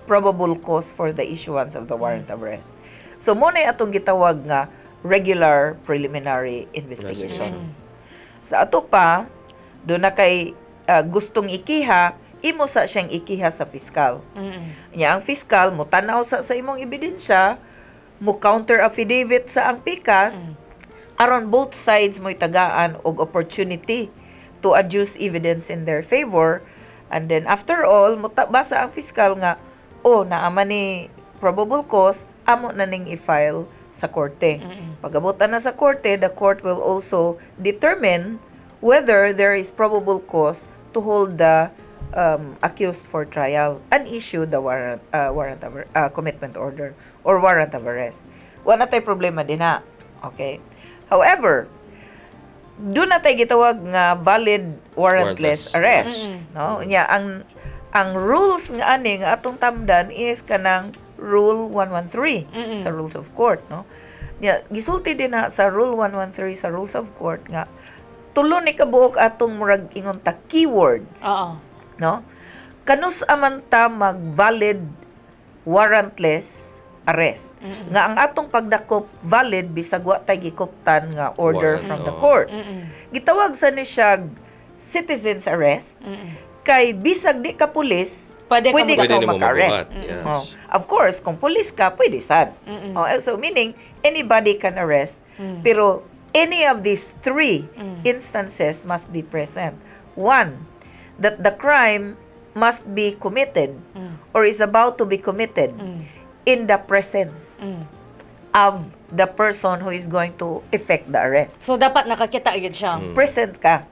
probable cause for the issuance of the warrant of arrest. So mo na atong gitawag nga regular preliminary investigation. Sa ato pa, do na kay gustong ikiha, imo sa siyang ikiha sa fiskal. Nya ang fiskal mo tanaw sa imong ebidensya, mo counter affidavit sa ang pikas, aron both sides mo'y tagaan og opportunity to adduce evidence in their favor. And then after all, basa ang fiskal nga, naaman ni probable cause, amo na ning i-file sa korte. Pag-abutan na sa korte, the court will also determine whether there is probable cause to hold the accused for trial and issue the warrant of commitment order or warrant of arrest. Wala tay problema din na. Okay? However, doon na tayo gitawag nga valid warrantless arrest. No? Nya, ang rules nga ani nga atong tamdan is kanang Rule 113 sa Rules of Court. No? Nya, gisulti din na sa Rule 113 sa Rules of Court nga tulo ni kabuok atong murag ingon ta keywords. No? Kanus aman ta mag valid warrantless arrest. Nga ang atong pagdakop valid bisag wa tay gikuptan nga order from the court. Gitawag sa ni siya citizen's arrest. Kay bisag di ka pulis, pwede ka maka-arrest. Of course, kung pulis ka, pwede sad. So meaning anybody can arrest. Pero any of these three instances must be present. One, that the crime must be committed or is about to be committed in the presence of the person who is going to effect the arrest. So, dapat nakakita agad siya. Present ka.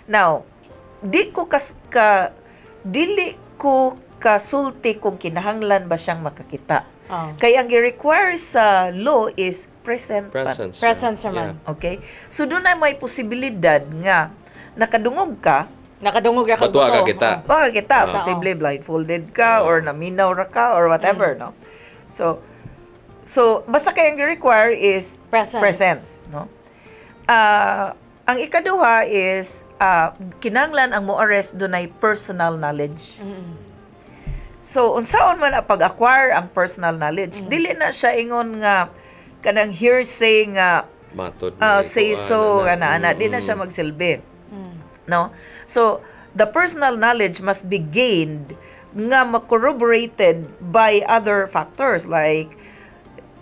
Now, dili ko kasulti kung kinahanglan ba siyang makakita. Kaya ang i-require sa law is presence naman. Okay? So, doon na may posibilidad nga nakadungog ka. Batuwa ka kita. Posible blindfolded ka or naminaw ra ka or whatever, no? So basta kayang i-require is presence, no? Ang ikaduha is kinahanglan ang mo-arrest dunay personal knowledge. So, unsaon man pag-acquire ang personal knowledge, dili na siya ingon nga kanang hearsay nga say so ana di na siya magsilbi. No? So, the personal knowledge must be gained nga corroborated by other factors like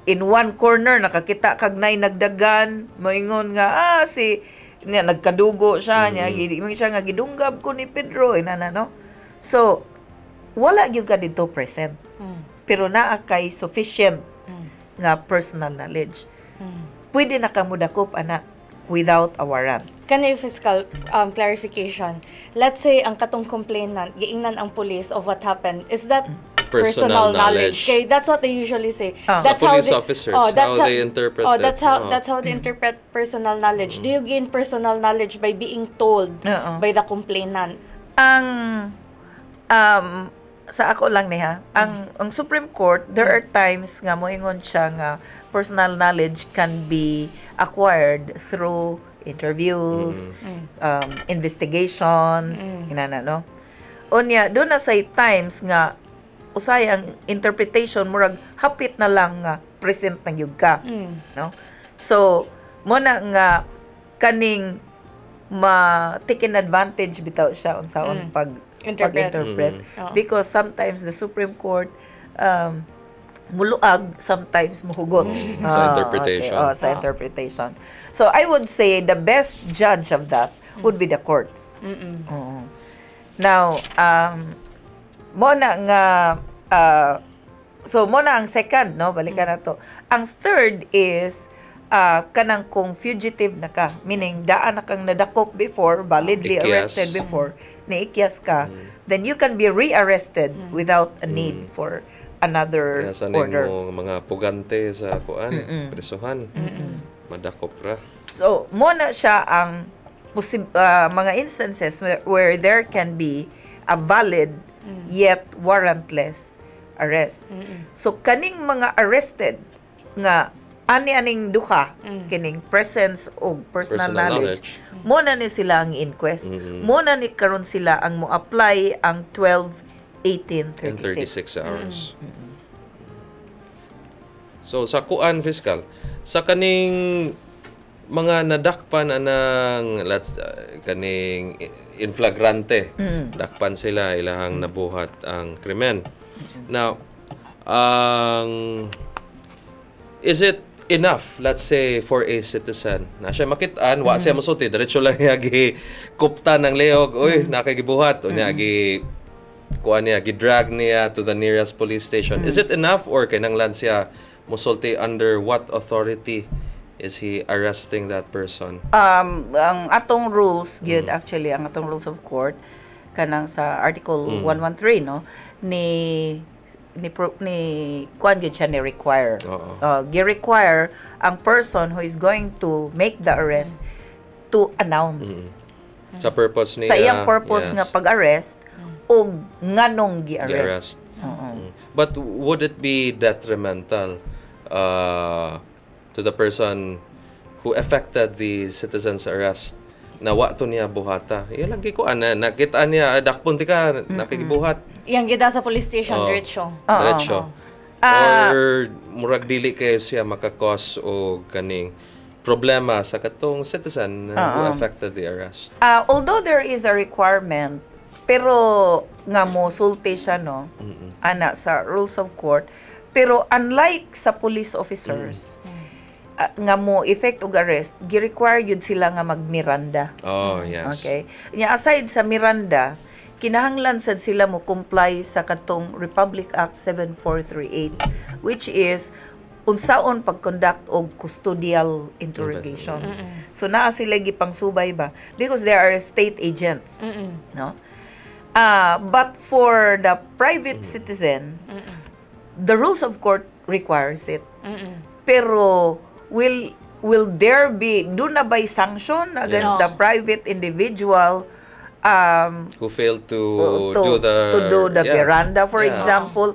in one corner nakakita kag nay nagdagan moingon nga nga nagkadugo siya niya siya nga gidunggab ko ni Pedro no. So wala gyud ka dito present. Pero naa kay sufficient nga personal knowledge. Pwede na ka mudakop ana without a warrant. Kanay fiscal clarification. Let's say ang katong complainant giingnan ang police of what happened. Is that personal knowledge? Okay, that's what they usually say. That's how police officers how they interpret it. That's how they interpret personal knowledge. Do you gain personal knowledge by being told by the complainant? Ang sa ako lang niya, ang Supreme Court, there are times nga moingon siya nga personal knowledge can be acquired through interviews, investigations, no? Unya, doon na say times nga usay ang interpretation murag hapit na lang nga present na gyud ka, no? So, mo na nga kaning taken advantage bitaw siya unsaon pag-interpret because sometimes the Supreme Court muluag, sometimes muhugot sa interpretation. Sa interpretation. So I would say the best judge of that would be the courts. Now, mo na nga so mo na ang second, no, balikan na to. Ang third is kanang kung fugitive na ka, meaning daan na kang nadakop before, validly arrested before, naikyas ka, then you can be re-arrested without a need for another order. Mo mga pugante sa presuhan. Madakop ra. So, mo na siya ang mga instances where there can be a valid yet warrantless arrest. So, kaning mga arrested nga ani-aning duha kining presence o personal knowledge mo na ni sila ang inquest mo na ni karon sila ang mo apply ang 12 1836. And 36 hours. So sa kuan fiscal, sa kaning mga nadakpan anang kaning in flagrante, dakpan sila ilahang nabuhat ang krimen. Now, is it enough, let's say, for a citizen na siya makitaan, wa siya musulti, diretso lang niya kupta ng leog, uy, nakagibuhat, o niya kuan niya, gidrag niya to the nearest police station. Is it enough, or kinanglan siya musulti under what authority is he arresting that person? Ang atong rules, gyud actually, ang atong rules of court, kanang sa Article 113, no, ni kuan gyud siya ni require. Gi-require ang person who is going to make the arrest to announce. Sa purpose niya. Sa iyang purpose nga pag-arrest o nganong gi-arrest. But would it be detrimental to the person who affected the citizen's arrest na wa to niya buhata? Ilang gikuan na nakita niya dakpon ti ka nakigibuhat. Iyang gida sa police station diretso. Diretso. Or murag dili kayo siya makakos o kaning problema sa katong citizen who affected the arrest. Although there is a requirement, pero nga mo sulti siya, no, ana sa rules of court, pero unlike sa police officers, nga mo effect og arrest, gi-require yun sila nga mag-Miranda. Oh, yes. Okay. Nya aside sa Miranda, kinahanglan sad sila mo comply sa katong Republic Act 7438, which is unsaon pag-conduct og custodial interrogation. So naa sila gipangsubay ba because they are state agents, no? But for the private citizen, the rules of court requires it. Pero will there be, do na by sanction against the private individual who failed to do the Miranda, for example?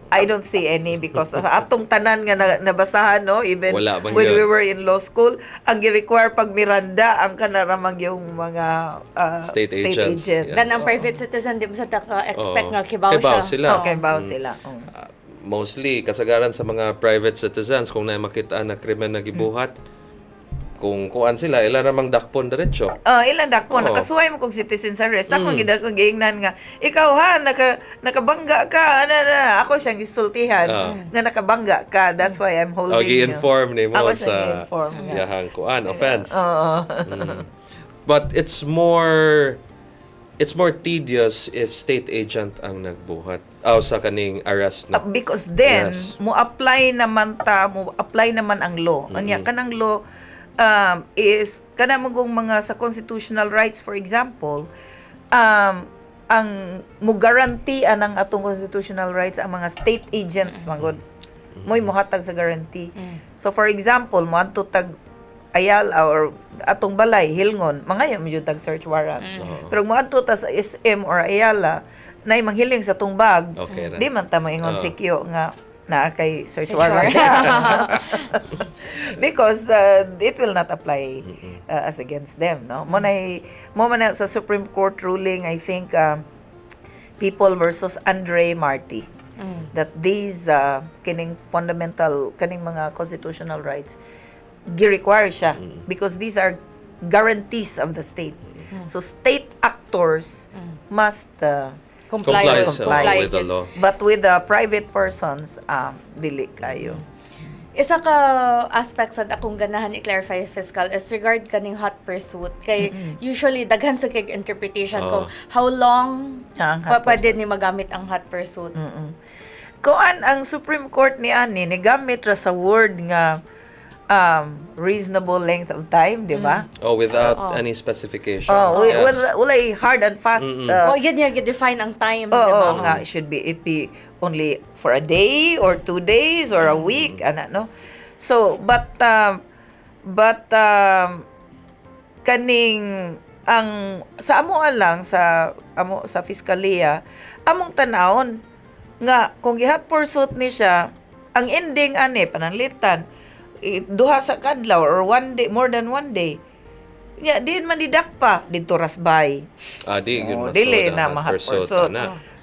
I don't see any because sa atong tanan nga nabasahan, no, even when we were in law school, ang gi-require pag Miranda ang kanaramang yung mga state agents. Dan ang private citizen di ba sa expect nga kibaw sila. Kibaw sila. Mostly kasagaran sa mga private citizens kung naay makita na krimen na gibuhat, kung kuan sila ila namang dakpon diretso. Ilang dakpon nakasuway mo kog citizen's arrest. Ako gid ko giingnan nga ikaw ha nakabangga ka ako siyang gisultihan nga nakabangga ka. That's why I'm holding you. Gi-inform nimo sa yahang kuan offense. But it's more tedious if state agent ang nagbuhat sa kaning arrest na. Because then mo apply naman ang law. Anya kanang law is kanamong mga sa constitutional rights, for example, ang mo guarantee anang atong constitutional rights ang mga state agents magod mo'y mohatag sa guarantee. So for example, mo adto tag Ayala or atong balay Hilngon, mga yun tag search warrant. Pero mo adto ta sa SM or Ayala nay manghiling sa tungbag, di man ta moingon sikyo nga na kay search warrant. Because it will not apply as against them, no? Mo man sa Supreme Court ruling, I think People versus Andre Marti, that these kining fundamental kaning mga constitutional rights gi-require siya because these are guarantees of the state. So state actors must comply with the law. But with the private persons, dili kayo. Isa ka aspect sa akong ganahan i-clarify fiscal is regard kaning hot pursuit. Kay usually daghan sa kay interpretation kung how long pwede ni magamit ang hot pursuit. Kuan ang Supreme Court ni ani nigamit ra sa word nga reasonable length of time, di ba? Without any specification. Walay hard and fast. Yun yung define ang time. Nga, it be only for a day or 2 days or a week, no? So, but kaning ang sa amo lang sa Fiskalia, among tanawon nga kung gihat pursuit ni siya, ang ending pananglitan duha sa kadlaw or 1 day, more than 1 day. Din man didakpa dito rasbay. Di yun dili na mahat pursuit.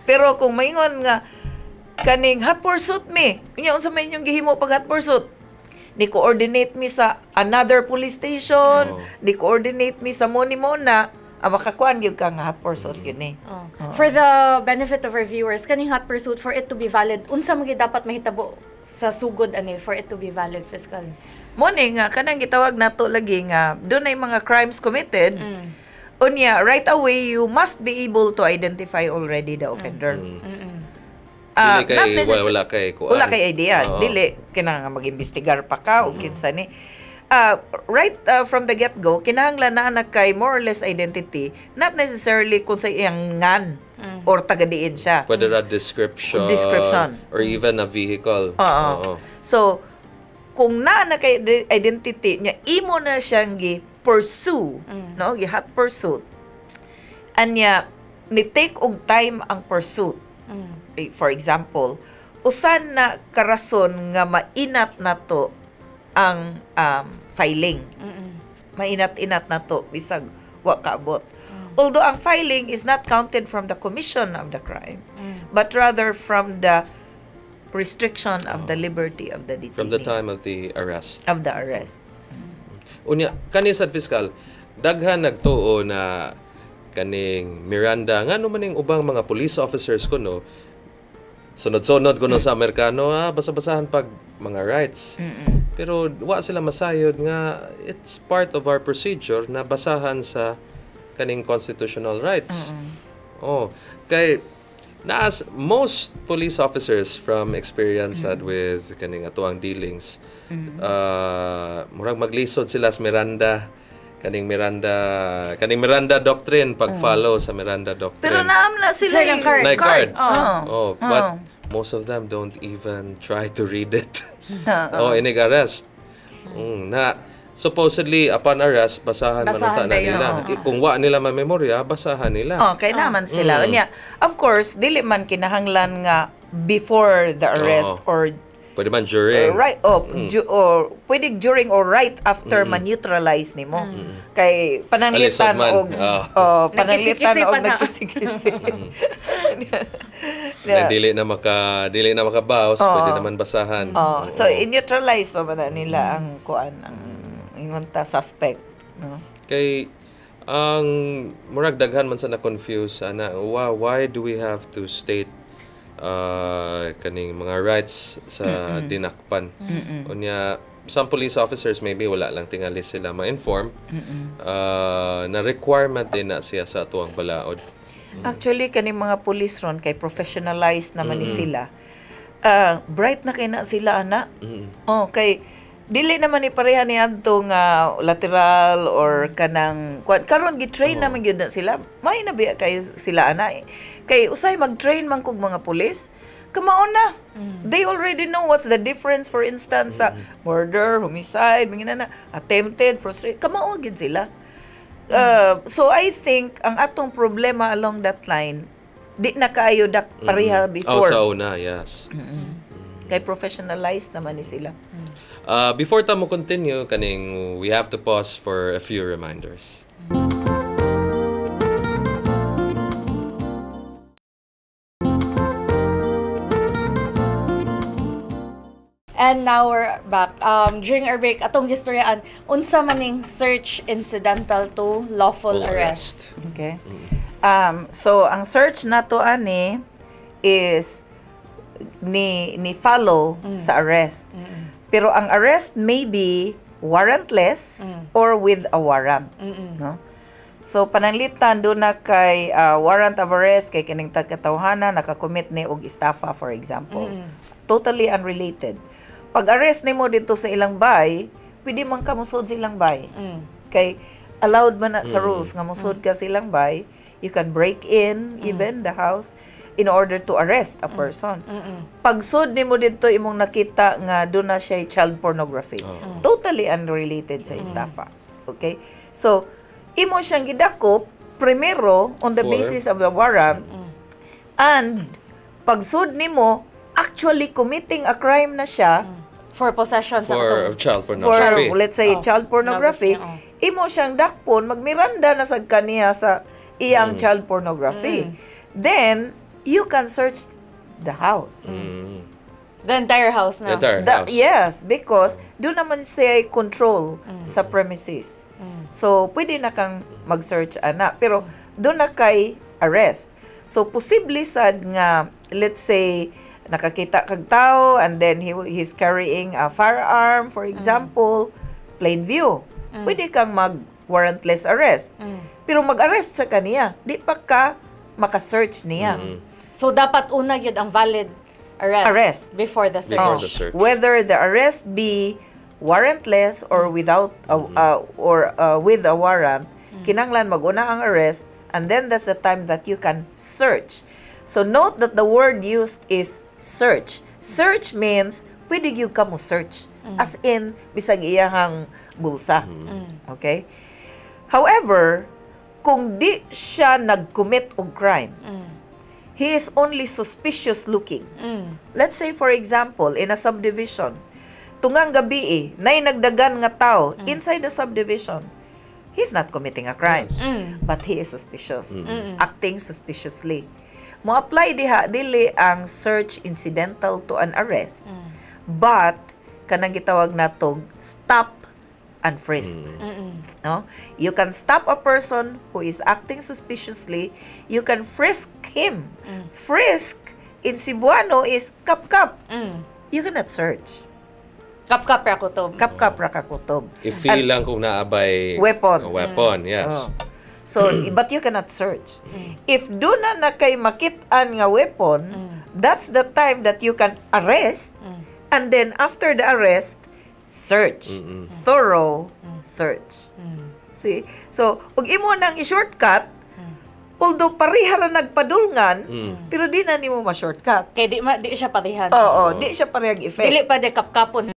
Pero kung maingon nga kaning hot pursuit mi, unya unsa man yung gihimo pag hot pursuit? Ni coordinate mi sa another police station, ni coordinate mi sa mona, makakuan gyud ka nga hot pursuit yun eh. For the benefit of our viewers, kaning hot pursuit for it to be valid, unsa man gyud dapat mahitabo sa sugod ani for it to be valid, Fiscal? Mo ni nga kanang gitawag nato lagi nga dunay mga crimes committed. Unya, right away, you must be able to identify already the offender. Wala kay kuan. Wala kay idea. Dili, kinahanglan mag-imbestigar pa ka o kinsa ni. Right from the get-go, kinahanglan na kay more or less identity, not necessarily kung sa iyang ngan or tagadiin siya. Whether a description. Or even a vehicle. So, kung na kay identity niya, imo na siyang pursue, no? Hot pursuit. Anya, ni-take og time ang pursuit. For example, usan na karason nga mainat na to ang filing. Mainat-inat na to, bisag wa kaabot. Although ang filing is not counted from the commission of the crime, but rather from the restriction of the liberty of the detainee. From the time of the arrest. Of the arrest. Unya, kaning sad Fiscal, daghan nagtuo na kaning Miranda, nga naman yung ubang mga police officers ko, no, sunod-sunod ko no sa Amerikano, basa-basahan pag mga rights. Pero wa sila masayod nga it's part of our procedure na basahan sa kaning constitutional rights. Kay most police officers from experience with kaning atuang dealings, murag maglisod sila sa kaning Miranda doctrine pag-follow sa Miranda doctrine. Pero naam na sila yung card. But most of them don't even try to read it. Inig arrest. Supposedly upon arrest basahan man na nila. Kung wa nila memorya, basahan nila. Kay naman sila. Of course, dili man kinahanglan nga before the arrest or pwede man during. Right, or pwede during or right after man-neutralize nimo. Kay pananglitan og pananglitan og nagkisi-kisi. Dili na makabawas, pwede naman basahan. So i-neutralize pa man nila ang kuan ang ingon ta suspect, no? Kay ang murag daghan man sa na-confuse ana, why do we have to state kaning mga rights sa dinakpan. Unya some police officers maybe wala lang tingali sila ma-inform na requirement din na siya sa atuang balaod. Actually kaning mga police ron kay professionalized naman ni sila. Bright na kay na sila ana. Kay dili naman ni pareha ni adto nga lateral or kanang karon gi-train naman gyud na sila. May nabi kay sila ana. Kay usay mag-train man kog mga pulis, kamaon na. They already know what's the difference, for instance, sa murder, homicide, mga attempted, frustrated. Kamaon gid sila. So I think ang atong problema along that line, di na kaayo dak pareha before. Sa una, yes. Kay professionalized naman ni sila. Before ta mo continue, kaning we have to pause for a few reminders. And now we're back. During our break, atong gistoryaan, unsa maning search incidental to lawful arrest. Okay. So ang search nato ani is ni follow sa arrest. Pero ang arrest may be warrantless or with a warrant, no? So pananglitan do na kay warrant of arrest kay kining tagkatawhana nakakommit ni og estafa, for example. Totally unrelated. Pag-arrest nimo dito sa ilang bay, pwede man ka musod sa ilang bay. Kay allowed man na sa rules nga musod ka sa ilang bay, you can break in even the house in order to arrest a person. Pagsud nimo dito imong nakita nga doon na siya child pornography. Totally unrelated sa estafa. Okay? So, imo siyang gidakop primero on the basis of the warrant and pagsud nimo actually committing a crime na siya for possession of child pornography. For, let's say, child pornography, imo siyang dakpon, magmiranda na sa kaniya sa iyang child pornography. Then, you can search the house. The entire house na. The entire house. Yes, because doon naman siya control sa premises. So, pwede na kang mag-search ana. Pero, doon na kay arrest. So, posible sad nga, let's say, nakakita kag tao and then he's carrying a firearm, for example, plain view. Pwede kang mag-warrantless arrest. Pero mag-arrest sa kaniya, di pa ka maka-search niya. So, dapat una yun ang valid arrest. Before the search. Before the search. Whether the arrest be warrantless or without with a warrant, kinanglan maguna ang arrest, and then that's the time that you can search. So note that the word used is search. Search means pwede gyud ka mo search. As in bisag iyahang bulsa. Okay? However, kung di siya nag-commit og crime, he is only suspicious looking. Let's say, for example, in a subdivision, tungang gabi nay nagdagan nga tao inside the subdivision, he's not committing a crime. But he is suspicious. Acting suspiciously. Mo-apply diha, dili ang search incidental to an arrest. But, kanang gitawag natong stop and frisk. No? You can stop a person who is acting suspiciously. You can frisk him. Frisk in Cebuano is kap-kap. You cannot search. Kap-kap ra kutob. Kap-kap ra ka kutob. I-feel lang kung naabay weapons. a weapon, yes. So, but you cannot search. If doon na kay makit-an nga weapon, that's the time that you can arrest, and then after the arrest, search. Thorough search. See? So, ug imo nang i-shortcut, although pareha ra nagpadulngan, pero di na nimo ma-shortcut. Kaya di siya parihan. Oo, di siya parehang effect. Dili pa de kapkapon.